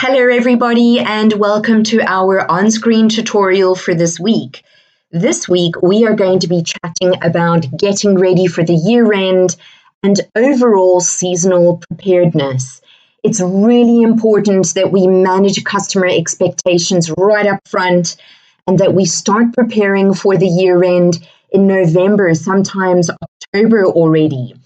Hello everybody and welcome to our on-screen tutorial for this week. This week we are going to be chatting about getting ready for the year end and overall seasonal preparedness. It's really important that we manage customer expectations right up front and that we start preparing for the year end in November, sometimes October already.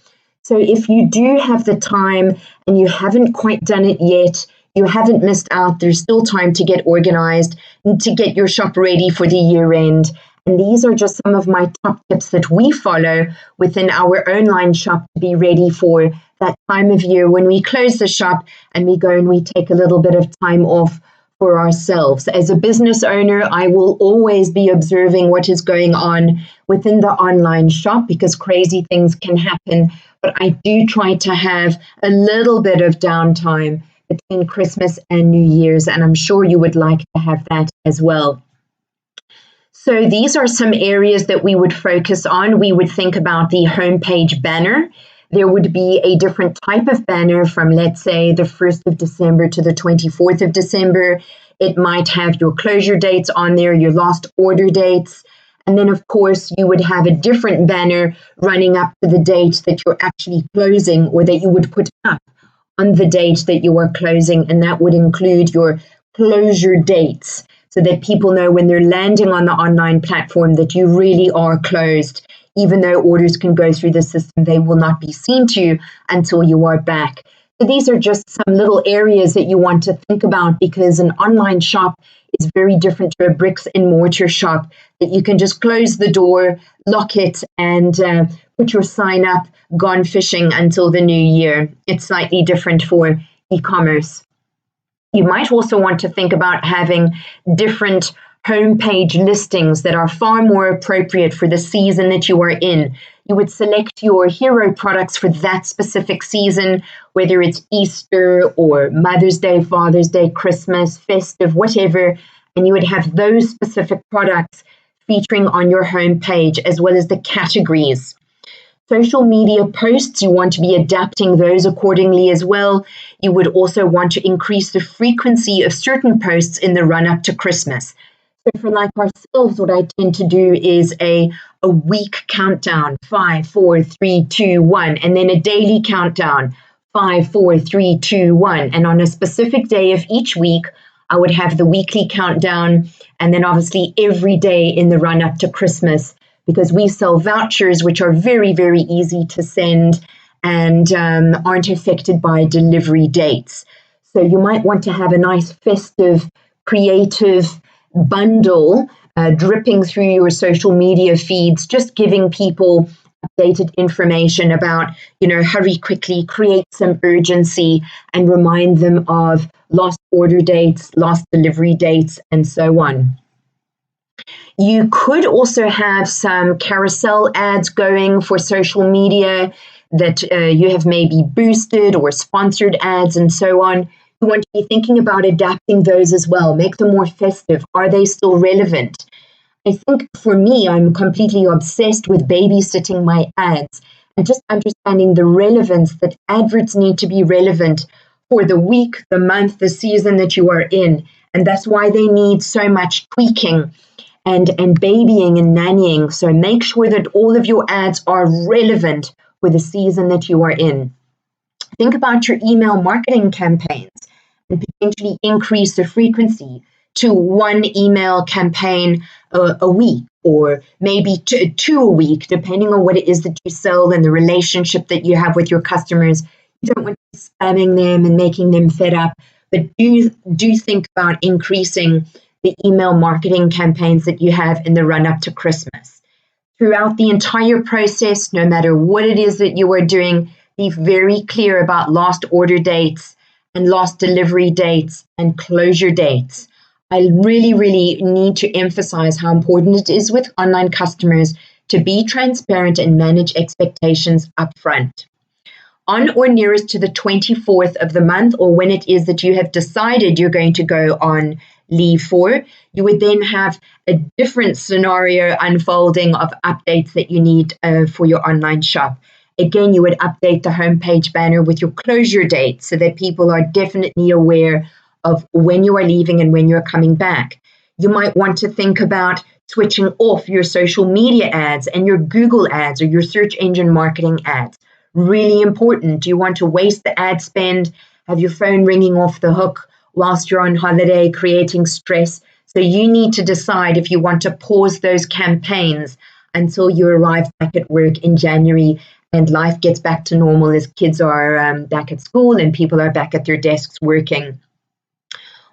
So if you do have the time and you haven't quite done it yet, you haven't missed out. There's still time to get organized and to get your shop ready for the year end. And these are just some of my top tips that we follow within our online shop to be ready for that time of year when we close the shop and we go and we take a little bit of time off for ourselves. As a business owner, I will always be observing what is going on within the online shop because crazy things can happen. But I do try to have a little bit of downtime between Christmas and New Year's, and I'm sure you would like to have that as well. So these are some areas that we would focus on. We would think about the homepage banner. There would be a different type of banner from, let's say, the 1st of December to the 24th of December. It might have your closure dates on there, your last order dates. And then, of course, you would have a different banner running up to the date that you're actually closing or that you would put up on the date that you are closing, and that would include your closure dates so that people know when they're landing on the online platform that you really are closed. Even though orders can go through the system, they will not be seen to you until you are back. So these are just some little areas that you want to think about because an online shop is very different to a bricks and mortar shop that you can just close the door, lock it, and put your sign up, gone fishing until the new year. It's slightly different for e-commerce. You might also want to think about having different homepage listings that are far more appropriate for the season that you are in. You would select your hero products for that specific season, whether it's Easter or Mother's Day, Father's Day, Christmas, festive, whatever, and you would have those specific products featuring on your homepage as well as the categories. Social media posts, you want to be adapting those accordingly as well. You would also want to increase the frequency of certain posts in the run-up to Christmas. So for like ourselves, what I tend to do is a week countdown, 5, 4, 3, 2, 1, and then a daily countdown, 5, 4, 3, 2, 1. And on a specific day of each week, I would have the weekly countdown, and then obviously every day in the run-up to Christmas, because we sell vouchers, which are very, very easy to send and aren't affected by delivery dates. So you might want to have a nice festive, creative bundle dripping through your social media feeds, just giving people updated information about, hurry quickly, create some urgency, and remind them of lost order dates, lost delivery dates, and so on. You could also have some carousel ads going for social media that you have maybe boosted or sponsored ads and so on. You want to be thinking about adapting those as well. Make them more festive. Are they still relevant? I think for me, I'm completely obsessed with babysitting my ads and just understanding the relevance that adverts need to be relevant for the week, the month, the season that you are in. And that's why they need so much tweaking and babying and nannying. So make sure that all of your ads are relevant for the season that you are in. Think about your email marketing campaigns and potentially increase the frequency to one email campaign a week, or maybe two a week, depending on what it is that you sell and the relationship that you have with your customers. You don't want to be spamming them and making them fed up, but do think about increasing the email marketing campaigns that you have in the run-up to Christmas. Throughout the entire process, no matter what it is that you are doing, be very clear about lost order dates and lost delivery dates and closure dates. I really, really need to emphasize how important it is with online customers to be transparent and manage expectations upfront. On or nearest to the 24th of the month, or when it is that you have decided you're going to go on leave for, you would then have a different scenario unfolding of updates that you need for your online shop. Again, you would update the homepage banner with your closure date so that people are definitely aware of when you are leaving and when you're coming back. You might want to think about switching off your social media ads and your Google ads or your search engine marketing ads. Really important. Do you want to waste the ad spend, have your phone ringing off the hook whilst you're on holiday, creating stress? So you need to decide if you want to pause those campaigns until you arrive back at work in January and life gets back to normal as kids are back at school and people are back at their desks working.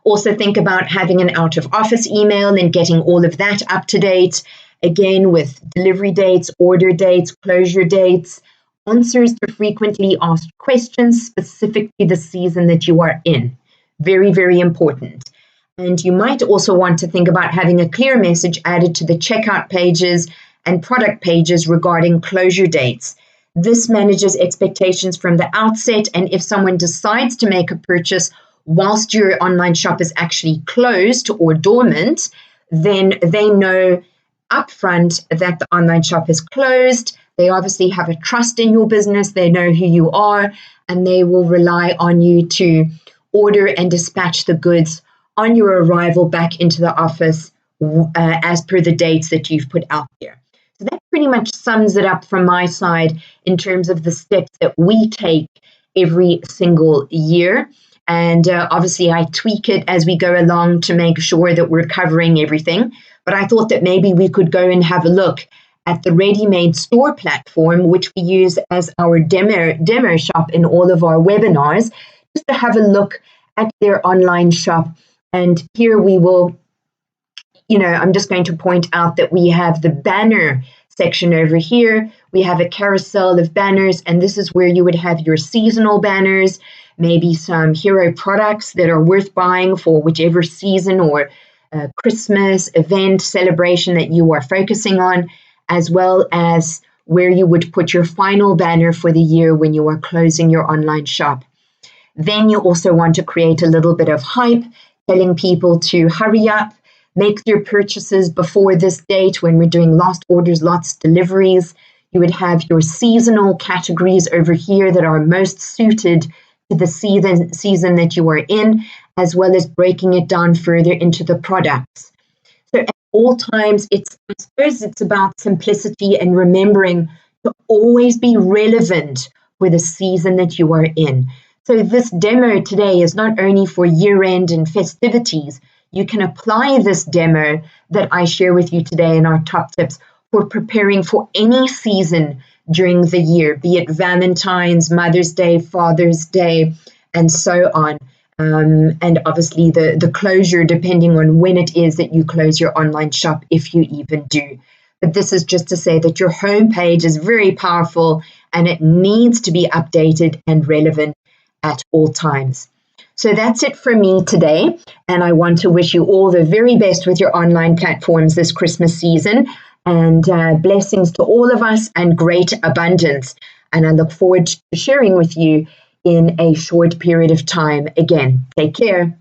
Also think about having an out of office email and getting all of that up to date, again with delivery dates, order dates, closure dates, answers to frequently asked questions specific to the season that you are in. Very, very important. And you might also want to think about having a clear message added to the checkout pages and product pages regarding closure dates. This manages expectations from the outset, and if someone decides to make a purchase whilst your online shop is actually closed or dormant, then they know upfront that the online shop is closed. They obviously have a trust in your business. They know who you are, and they will rely on you to order and dispatch the goods on your arrival back into the office as per the dates that you've put out there. So that pretty much sums it up from my side in terms of the steps that we take every single year. And obviously, I tweak it as we go along to make sure that we're covering everything. But I thought that maybe we could go and have a look at the Ready-Made Store platform, which we use as our demo shop in all of our webinars, just to have a look at their online shop. And here we will, I'm just going to point out that we have the banner section over here. We have a carousel of banners, and this is where you would have your seasonal banners, maybe some hero products that are worth buying for whichever season or Christmas event celebration that you are focusing on, as well as where you would put your final banner for the year when you are closing your online shop. Then you also want to create a little bit of hype, telling people to hurry up, make their purchases before this date when we're doing lost orders, lost deliveries. You would have your seasonal categories over here that are most suited to the season that you are in, as well as breaking it down further into the products. So at all times, I suppose it's about simplicity and remembering to always be relevant for the season that you are in. So this demo today is not only for year-end and festivities. You can apply this demo that I share with you today in our top tips for preparing for any season during the year, be it Valentine's, Mother's Day, Father's Day, and so on. And obviously the closure, depending on when it is that you close your online shop, if you even do. But this is just to say that your homepage is very powerful and it needs to be updated and relevant at all times. So that's it for me today. And I want to wish you all the very best with your online platforms this Christmas season. And blessings to all of us and great abundance. And I look forward to sharing with you in a short period of time again. Take care.